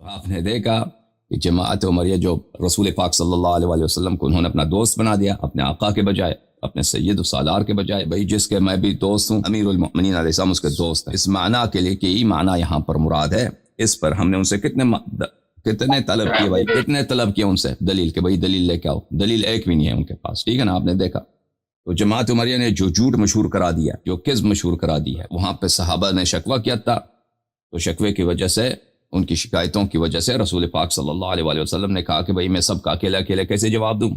آپ نے دیکھا کہ جماعت عمریہ جو رسول پاک صلی اللہ علیہ وآلہ وسلم کو انہوں نے اپنا دوست بنا دیا، اپنے آقا کے بجائے، اپنے سید و سالار کے بجائے، بھئی جس کے میں بھی دوست ہوں، امیر المؤمنین علیہ السلام اس کے دوست ہیں۔ اس معنی کے لیے کہ یہ معنی یہاں پر مراد ہے، اس پر ہم نے ان سے کتنے طلب کیے بھائی، کتنے طلب کیے ان سے دلیل، کہ بھئی دلیل لے کے آؤ، دلیل ایک بھی نہیں ہے ان کے پاس، ٹھیک ہے نا۔ آپ نے دیکھا تو جماعت عمریہ نے جو جھوٹ مشہور کرا دیا، جو کذب مشہور کرا دی ہے، وہاں پہ صحابہ نے شکوہ کیا تھا، تو شکوے کی وجہ سے، ان کی شکایتوں کی وجہ سے رسول پاک صلی اللہ علیہ وآلہ وسلم نے کہا کہ بھئی میں سب کا اکیلے اکیلے کیسے جواب دوں،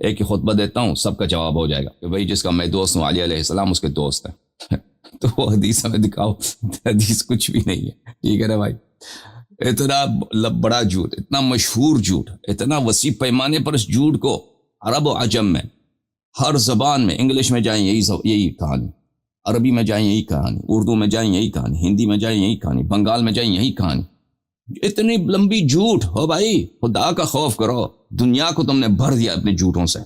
ایک ہی خطبہ دیتا ہوں، سب کا جواب ہو جائے گا کہ بھئی جس کا میں دوست ہوں علی علیہ السلام اس کے دوست ہیں۔ تو وہ حدیث ہمیں دکھاؤ، حدیث کچھ بھی نہیں ہے، ٹھیک ہے نا بھائی۔ اتنا بڑا جھوٹ، اتنا مشہور جھوٹ، اتنا وسیع پیمانے پر اس جھوٹ کو عرب و عجم میں ہر زبان میں، انگلش میں جائیں یہی کہانی، عربی میں جائیں یہی کہانی، اردو میں جائیں یہی کہانی، ہندی میں جائیں یہی کہانی، بنگال میں جائیں یہی کہانی۔ اتنی لمبی جھوٹ ہو بھائی، خدا کا خوف کرو، دنیا کو تم نے بھر دیا اپنے جھوٹوں سے،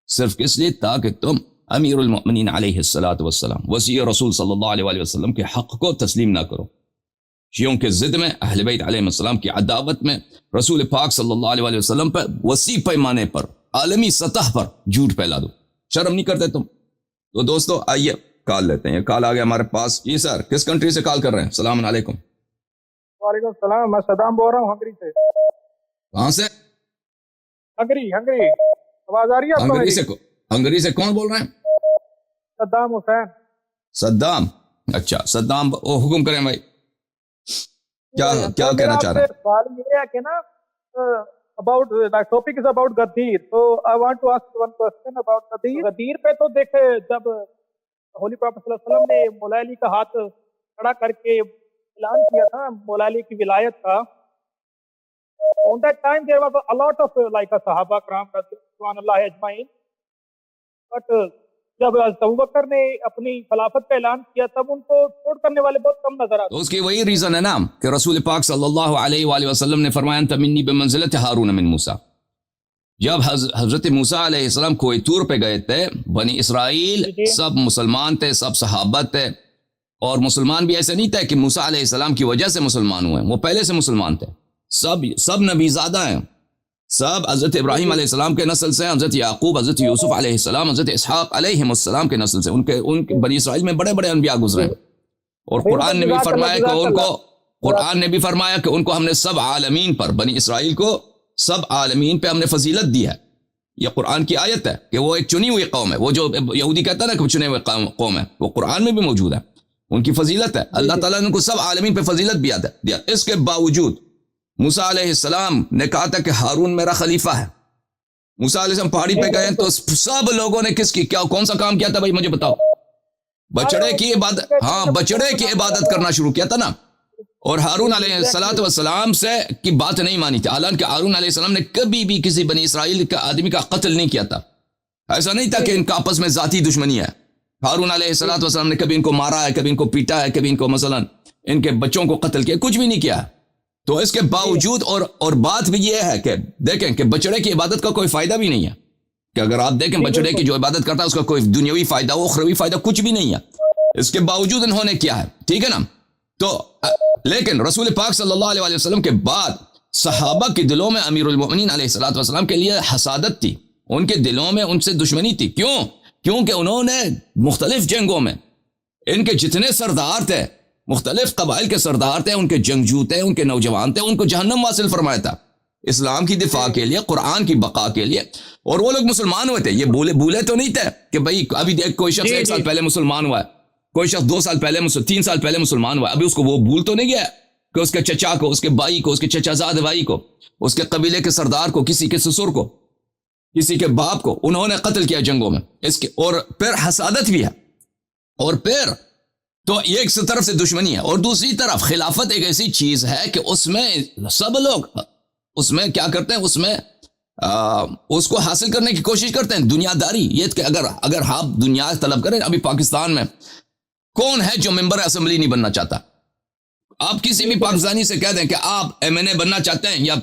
صرف اس لیے تاکہ تم امیر المؤمنین علیہ السلام وصی رسول صلی اللہ علیہ وآلہ وسلم کے حق کو تسلیم نہ کرو۔ شیعوں کے ضد میں، اہل بیت علیہ السلام کی عداوت میں، رسول پاک صلی اللہ علیہ وآلہ وسلم پر وسیع پیمانے پر، عالمی سطح پر جھوٹ پھیلا دو، شرم نہیں کرتے تم؟ تو دوستو آئیے کال لیتے ہیں، یہ کال آ گیا ہمارے پاس۔ جی سر، کس کنٹری سے کال کر رہے ہیں؟ السلام علیکم۔ وعلیکم السلام، میں صدام بول رہا ہوں ہنگری سے۔ کہاں سے؟ ہنگری۔ آواز آ رہی ہے آپ کو؟ ہنگری سے کون بول رہے ہیں؟ Saddam Hussein. صدام، اچھا صدام، حکم کریں بھائی، کیا کہنا چاہ رہے ہیں؟ سوال یہ ہے کہ نا about the topic is about غدیر، so I want to ask one question about غدیر پہ۔ تو دیکھے جب ہولی پراپٹ صلی اللہ علیہ وسلم نے مولا علی کا ہاتھ کھڑا کر کے اعلان کیا تھا مولا علی کی ولایت کا، on that time there was a lot of like صحابہ کرام رضوان اللہ اجمعین، but جب ابوبکر نے اپنی خلافت کا اعلان کیا تب ان کو سپورٹ کرنے والے بہت کم نظر آتے۔ تو اس کی وہی ریزن ہے نا کہ رسول پاک صلی اللہ علیہ وآلہ وسلم نے فرمایا انت منی بمنزلت ہارون من موسیٰ۔ جب حضرت موسیٰ علیہ السلام کوئی طور پہ گئے تھے، بنی اسرائیل سب مسلمان تھے، سب صحابہ تھے، اور مسلمان بھی ایسے نہیں تھے کہ موسیٰ علیہ السلام کی وجہ سے مسلمان ہوئے، وہ پہلے سے مسلمان تھے، سب نبی زادہ ہیں، سب حضرت ابراہیم علیہ السلام کے نسل سے، حضرت یعقوب، حضرت یوسف علیہ السلام، حضرت اسحاق علیہ السلام کے نسل سے، ان کے بنی اسرائیل میں بڑے بڑے انبیاء گزرے ہیں، اور قرآن نے بھی فرمایا کہ ان کو ہم نے سب عالمین پر، بنی اسرائیل کو سب عالمین پہ ہم نے فضیلت دی ہے۔ یہ قرآن کی آیت ہے کہ وہ ایک چنی ہوئی قوم ہے، وہ جو یہودی کہتا ہے نا کہ چنے ہوئے قوم ہے، وہ قرآن میں بھی موجود ہے، ان کی فضیلت ہے، اللہ تعالیٰ نے ان کو سب عالمین پہ فضیلت بھی دیا۔ اس کے باوجود موسیٰ علیہ السلام نے کہا تھا کہ ہارون میرا خلیفہ ہے۔ موسیٰ علیہ السلام پہاڑی پہ گئے تو سب لوگوں نے کون سا کام کیا تھا بھائی مجھے بتاؤ؟ بچڑے کی عبادت کرنا شروع کیا تھا نا، اور ہارون علیہ السلام سے کی بات نہیں مانی تھی، حالانکہ ہارون علیہ السلام نے کبھی بھی کسی بنی اسرائیل کا آدمی کا قتل نہیں کیا تھا، ایسا نہیں تھا کہ ان کا آپس میں ذاتی دشمنی ہے۔ ہارون علیہ السلام نے کبھی ان کو مارا ہے، کبھی ان کو پیٹا ہے، کبھی ان کو مثلا ان کے بچوں کو قتل کیا، کچھ بھی نہیں کیا۔ تو اس کے باوجود اور بات بھی یہ ہے کہ دیکھیں کہ بچڑے کی عبادت کا کوئی فائدہ بھی نہیں ہے، کہ اگر آپ دیکھیں بچڑے کی جو عبادت کرتا ہے اس کا کوئی دنیاوی فائدہ اخروی فائدہ کچھ بھی نہیں ہے، اس کے باوجود انہوں نے کیا ہے، ٹھیک ہے نا۔ تو لیکن رسول پاک صلی اللہ علیہ وسلم کے بعد صحابہ کے دلوں میں امیر المؤمنین علیہ السلام کے لیے حسادت تھی، ان کے دلوں میں ان سے دشمنی تھی۔ کیونکہ انہوں نے مختلف جنگوں میں، ان کے جتنے سردار تھے، مختلف قبائل کے سردار تھے، ان کے جنگجو تھے، ان کے نوجوان تھے، ان کو جہنم واصل فرمایا تھا اسلام کی دفاع کے لیے، قرآن کی بقا کے لیے، اور وہ لوگ مسلمان ہوئے تھے، یہ بھولے تو نہیں تھے کہ بھئی ابھی دیکھ کوئی شخص 1 سال پہلے مسلمان ہوا ہے، کوئی شخص 2 سال پہلے 3 سال پہلے مسلمان ہوا ہے، ابھی اس کو وہ بھول تو نہیں گیا کہ اس کے چچا کو، اس کے بھائی کو، اس کے چچا زاد بھائی کو، اس کے قبیلے کے سردار کو، کسی کے سسر کو، کسی کے باپ کو انہوں نے قتل کیا جنگوں میں، اور پھر حسادت بھی ہے، اور پھر تو یہ ایک طرف سے دشمنی ہے، اور دوسری طرف خلافت ایک ایسی چیز ہے کہ اس میں سب لوگ اس میں کیا کرتے ہیں، اس میں اس کو حاصل کرنے کی کوشش کرتے ہیں، دنیا داری، یہ کہ اگر آپ دنیا طلب کریں، ابھی پاکستان میں کون ہے جو ممبر اسمبلی نہیں بننا چاہتا؟ آپ کسی بھی پاکستانی سے کہہ دیں کہ آپ MNA بننا چاہتے ہیں یا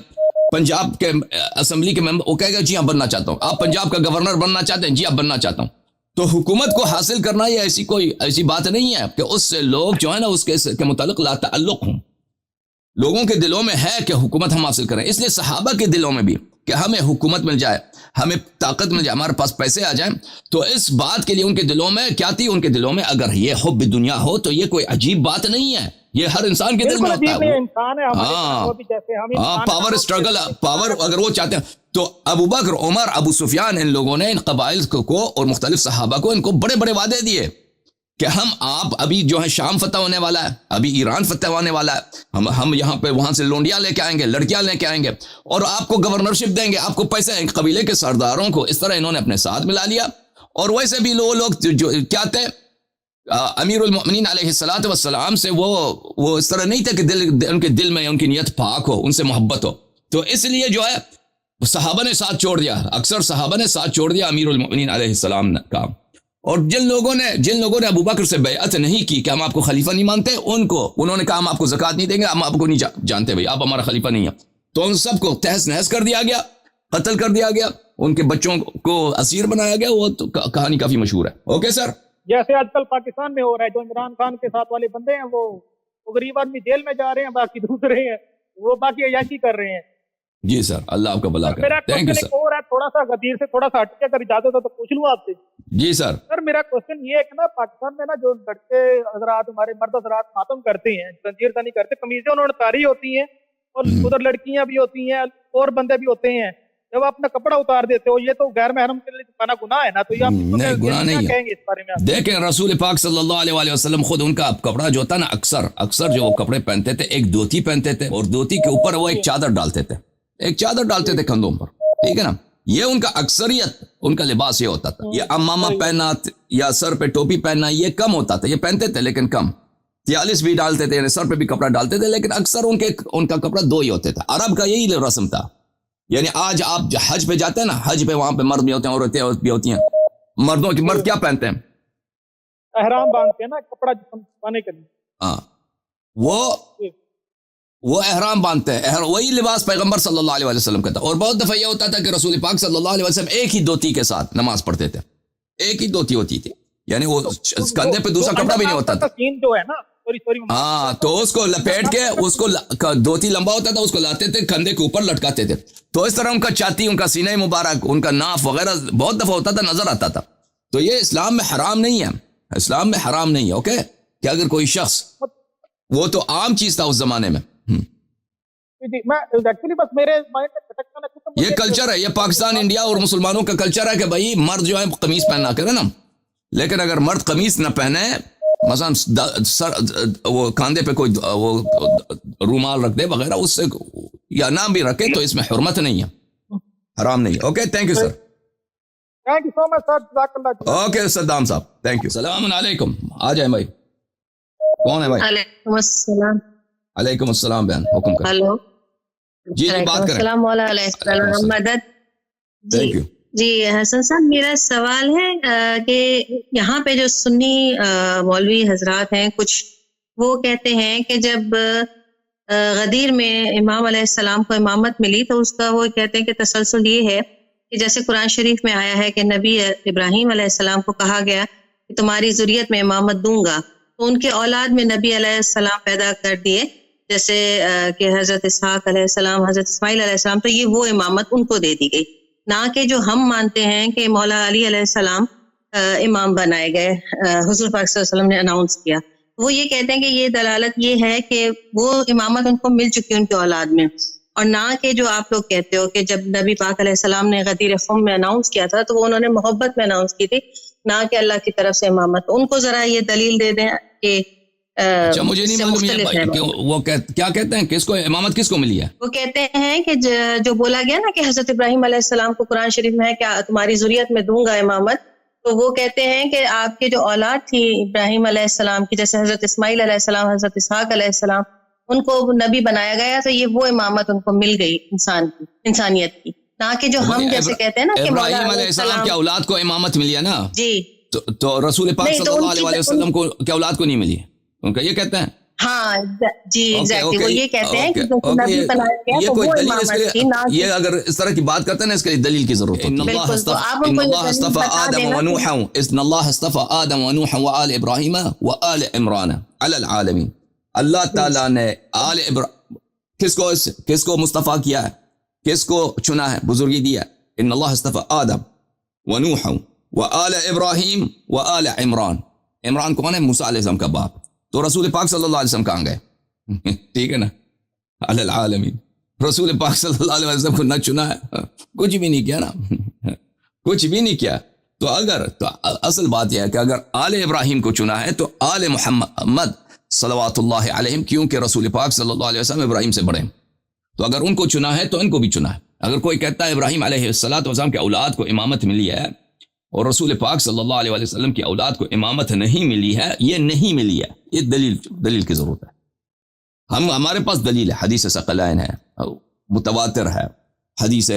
پنجاب کے اسمبلی کے ممبر، وہ کہے گا جی ہاں بننا چاہتا ہوں۔ آپ پنجاب کا گورنر بننا چاہتے ہیں؟ جی ہاں بننا چاہتا ہوں۔ تو حکومت کو حاصل کرنا یہ ایسی بات نہیں ہے کہ اس سے لوگ جو ہے نا اس کے متعلق لا تعلق ہوں، لوگوں کے دلوں میں ہے کہ حکومت ہم حاصل کریں. اس لیے صحابہ کے دلوں میں بھی کہ ہمیں حکومت مل جائے, ہمیں طاقت مل جائے, ہمارے پاس پیسے آ جائیں, تو اس بات کے لیے ان کے دلوں میں کیا تھی؟ ان کے دلوں میں اگر یہ حب دنیا ہو تو یہ کوئی عجیب بات نہیں ہے, یہ ہر انسان کے دل میں ہوتا ہے. ہاں, پاور اسٹرگل, پاور اگر وہ چاہتے ہیں تو ابو بکر, عمر, ابو سفیان, ان لوگوں نے ان قبائل کو اور مختلف صحابہ کو ان کو بڑے بڑے وعدے دیے کہ آپ ابھی جو ہے شام فتح ہونے والا ہے, ابھی ایران فتح ہونے والا ہے, ہم یہاں پہ وہاں سے لونڈیاں لے کے آئیں گے, لڑکیاں لے کے آئیں گے, اور آپ کو گورنرشپ دیں گے, آپ کو پیسے. قبیلے کے سرداروں کو اس طرح انہوں نے اپنے ساتھ ملا لیا. اور ویسے بھی لوگ جو کیا تھے, امیر المؤمنین علیہ الصلوۃ والسلام سے وہ اس طرح نہیں تھے کہ ان کے دل میں ان کی نیت پاک ہو, ان سے محبت ہو. تو اس لیے جو ہے صحابہ نے ساتھ چھوڑ دیا, اکثر صحابہ نے ساتھ چھوڑ دیا امیر المؤمنین علیہ السلام کا. اور جن لوگوں نے ابو بکر سے بیعت نہیں کی کہ ہم آپ کو خلیفہ نہیں مانتے, انہوں نے کہا ہم آپ کو زکوٰۃ نہیں دیں گے, ہم آپ کو نہیں جانتے بھائی, آپ ہمارا خلیفہ نہیں ہے. تو ان سب کو تہس نہس کر دیا گیا, قتل کر دیا گیا, ان کے بچوں کو اسیر بنایا گیا. وہ تو کہانی کافی مشہور ہے. اوکے سر, جیسے آج کل پاکستان میں ہو رہا ہے, جو عمران خان کے ساتھ والے بندے ہیں وہ غریب آدمی جیل میں جا رہے ہیں, باقی دوسرے ہیں وہ باقی عیاشی کر رہے ہیں. جی سر, اللہ آپ کا بھلا کرے. Thank you sir. تھوڑا سا غدیر سے تھوڑا سا ہٹ کے اگر اجازت ہو تو پوچھ لوں آپ سے. جی سر. سر میرا کوشچن یہ ہے کہ نا پاکستان میں نا جو لڑکے حضرات, ہمارے مرد حضرات ماتم کرتے ہیں, زنجیر زنی کرتے, قمیضیں انہوں نے اتاری ہوتی ہیں, اور ادھر لڑکیاں بھی ہوتی ہیں اور بندے بھی ہوتے ہیں, جب آپ اپنا کپڑا اتار دیتے ہو, یہ تو غیر محرم کے لیے گناہ ہے نا, تو یہ آپ نہیں, گناہ نہیں کہیں گے اس بارے میں؟ دیکھیں رسول پاک صلی اللہ علیہ وسلم خود ان کا کپڑا جو ہوتا نا, اکثر جو وہ کپڑے پہنتے تھے, ایک دھوتی پہنتے تھے, اور دھوتی کے اوپر وہ ایک چادر ڈالتے تھے, کندھوں پر. ٹھیک ہے نا, یہ ان کا اکثریت, ان کا لباس یہ ہوتا تھا. یہ امامہ پہننا یا سر پہ ٹوپی پہننا یہ کم ہوتا تھا, یہ پہنتے تھے لیکن کم. 43 بھی ڈالتے تھے, یعنی سر پہ بھی کپڑا ڈالتے تھے, لیکن اکثر ان کا کپڑا 2 ہی ہوتے تھے. عرب کا یہی رسم تھا. یعنی آج آپ حج پہ جاتے ہیں نا, حج پہ وہاں پہ مرد بھی ہوتے ہیں, عورتیں بھی ہوتی ہیں. مردوں کی مرد کیا پہنتے ہیں؟ احرام باندھتے ہیں نا, کپڑا چھپانے کے لیے. ہاں, وہ احرام باندھتے ہیں, وہی لباس پیغمبر صلی اللہ علیہ وسلم کا تھا. اور بہت دفعہ یہ ہوتا تھا کہ رسول پاک صلی اللہ علیہ وسلم ایک ہی دھوتی کے ساتھ نماز پڑھتے تھے, ایک ہی دھوتی ہوتی تھی, یعنی وہ کندھے پہ دوسرا کپڑا بھی نہیں ہوتا تھا. جو ہے نا, ہاں, تو اس کو لپیٹ کے, اس کو دھوتی لمبا ہوتا تھا, اس کو لاتے تھے, کندھے کے اوپر لٹکاتے تھے. تو اس طرح ان کا چھاتی, ان کا سینہ مبارک, ان کا ناف وغیرہ بہت دفعہ ہوتا تھا, نظر آتا تھا. تو یہ اسلام میں حرام نہیں ہے, اسلام میں حرام نہیں ہے. اوکے, کہ اگر کوئی شخص, وہ تو عام چیز تھا اس زمانے میں. یہ کلچر ہے, یہ پاکستان, انڈیا اور مسلمانوں کا کلچر ہے کہ بھائی مرد جو ہے قمیص پہننا کرے نا, لیکن اگر مرد قمیص نہ پہنے, مثلا وہ کاندھے پہ کوئی وہ رومال رکھ دے وغیرہ, اس سے یا نام بھی رکھے, تو اس میں حرمت نہیں ہے, حرام نہیں ہے. Okay, thank you sir. Thank you so much sir. Okay Saddam صاحب, تھینک یو. السلام علیکم. آ جائیں بھائی. کون ہے بھائی؟ وعلیکم السلام. علیکم السلام بہن, حکم کریں. ہلو, جی بات کریں. السلام علیہ السلام, مدد. Thank you. جی حسن صاحب, میرا سوال ہے کہ یہاں پہ جو سنی مولوی حضرات ہیں کچھ, وہ کہتے ہیں کہ جب غدیر میں امام علیہ السلام کو امامت ملی تو اس کا وہ کہتے ہیں کہ تسلسل یہ ہے کہ جیسے قرآن شریف میں آیا ہے کہ نبی ابراہیم علیہ السلام کو کہا گیا کہ تمہاری ذریت میں امامت دوں گا, تو ان کے اولاد میں نبی علیہ السلام پیدا کر دیے, جیسے کہ حضرت اسحاق علیہ السلام, حضرت اسماعیل علیہ السلام, تو یہ وہ امامت ان کو دے دی گئی, نہ کہ جو ہم مانتے ہیں کہ مولا علی علیہ السلام امام بنائے گئے, حضور پاک صلی اللہ علیہ وسلم نے اناؤنس کیا. وہ یہ کہتے ہیں کہ یہ دلالت یہ ہے کہ وہ امامت ان کو مل چکی ان کے اولاد میں, اور نہ کہ جو آپ لوگ کہتے ہو کہ جب نبی پاک علیہ السلام نے غدیر خم میں اناؤنس کیا تھا تو وہ انہوں نے محبت میں اناؤنس کی تھی, نہ کہ اللہ کی طرف سے امامت. ان کو ذرا یہ دلیل دے دیں کہ اچھا, مجھے نہیں معلوم ہے وہ کیا کہتے ہیں, کس کو امامت کس کو ملی ہے؟ وہ کہتے ہیں کہ جو بولا گیا نا کہ حضرت ابراہیم علیہ السلام کو قرآن شریف میں ہے کہ تمہاری ذریت میں دوں گا امامت, تو وہ کہتے ہیں کہ آپ کے جو اولاد تھی ابراہیم علیہ السلام کی, جیسے حضرت اسماعیل علیہ السلام, حضرت اسحاق علیہ السلام, ان کو نبی بنایا گیا, تو یہ وہ امامت ان کو مل گئی انسانیت کی, نہ کہ جو ہم جیسے کہتے ہیں نا کہ ابراہیم علیہ السلام کی اولاد کو امامت ملی ہے نا. جی, تو رسول پاک صلی اللہ علیہ وسلم کو کیا اولاد کو نہیں ملی ہے, ان کا یہ کہتے ہیں. ہاں جی ایگزیکٹلی, وہ یہ کہتے ہیں کہ نبی بنایا گیا یہ تو کوئی وہ دلیل امامت اس تھی, کے, نہ یہ اگر اس طرح کی بات کرتے ہیں نا, اس کے لیے دلیل کی ضرورت ہوتی ہے. ان اللہ اصطفى آدم ونوحا, ان اللہ اصطفى آدم ونوحا وآل ابراہیم وآل عمران علی العالمین. اللہ تعالیٰ نے کس کو مصطفیٰ کیا ہے, کس کو چنا ہے, بزرگی دیا. ان اللہ اصطفى آدم ونوح وآل ابراہیم وآل عمران. عمران کون ہے؟ موسیٰ علیہ السلام کا باپ. تو رسول پاک صلی اللہ علیہ وسلم کہاں گئے؟ ٹھیک ہے نا, علی العالمین. رسول پاک صلی اللہ علیہ وسلم کو نہ چنا ہے, کچھ بھی نہیں کیا نا, کچھ بھی نہیں کیا. تو اصل بات یہ ہے کہ اگر آل ابراہیم کو چنا ہے تو آل محمد صلوات اللہ علیہم, کیونکہ رسول پاک صلی اللہ علیہ وسلم ابراہیم سے بڑے ہیں, تو اگر ان کو چنا ہے تو ان کو بھی چنا ہے. اگر کوئی کہتا ہے ابراہیم علیہ السلام کے اولاد کو امامت ملی ہے اور رسول پاک صلی اللہ علیہ وسلم کی اولاد کو امامت نہیں ملی ہے, یہ نہیں ملی ہے, یہ دلیل کی ضرورت ہے. ہمارے پاس دلیل ہے, حدیث ثقلین ہے, متواتر ہے, حدیث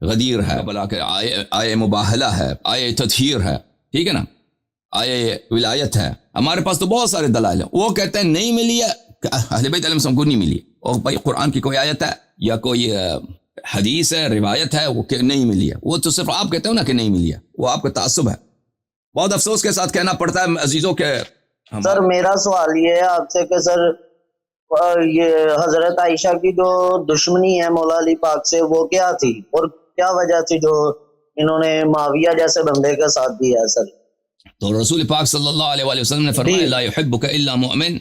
غدیر ہے, بلا کہ آئے مباہلہ ہے, آئے تطہیر ہے, ٹھیک ہے نا, آئے ولایت ہے. ہمارے پاس تو بہت سارے دلائل ہیں. وہ کہتے ہیں نہیں ملی ہے, اہل بیت علیہ السلام کو نہیں ملی, اور بھائی قرآن کی کوئی آیت ہے یا کوئی حدیث ہے, روایت ہے, وہ کہ نہیں ملی ہے. وہ تو صرف آپ کہتے ہو نا کہ نہیں ملی ہے, وہ آپ کا تعصب ہے. بہت افسوس کے ساتھ کہنا پڑتا ہے عزیزوں کے. سر میرا سوال یہ ہے آپ سے کہ سر یہ حضرت عائشہ کی جو دشمنی ہے مولا علی پاک سے وہ کیا تھی, اور کیا وجہ تھی جو انہوں نے معاویہ جیسے بندے کا ساتھ دیا ہے سر؟ تو رسول پاک صلی اللہ علیہ وسلم نے فرمایا لا يحبك الا مؤمن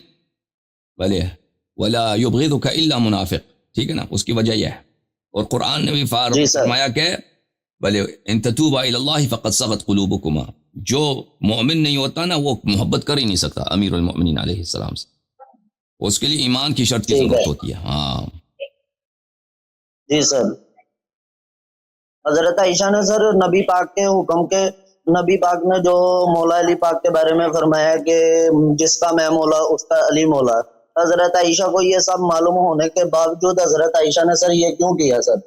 ولا يبغضك الا منافق. ٹھیک ہے نا, اس کی وجہ یہ ہے. اور قرآن نے بھی فرمایا کہ بلے ان تتوبا الی اللہ فقد صغت قلوبکما. جو مومن نہیں ہوتا نا وہ محبت کر ہی نہیں سکتا امیر المؤمنین علیہ السلام سے, اس کے لیے ایمان کی شرط کی ضرورت ہوتی ہے. ہاں جی سر. حضرت عائشہ نے سر نبی پاک کے حکم کے, نبی پاک نے جو مولا علی پاک کے بارے میں فرمایا کہ جس کا میں مولا اس کا علی مولا, حضرت عائشہ کو یہ سب معلوم ہونے کے باوجود حضرت عائشہ نے سر یہ کیوں کیا سر؟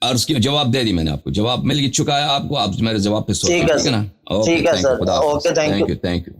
عرض کی جواب دے دی میں نے آپ کو, جواب مل چکا ہے آپ کو, آپ میرے جواب پہ سوچیں. ٹھیک ہے نا, ٹھیک ہے سر, اوکے, تھینک یو.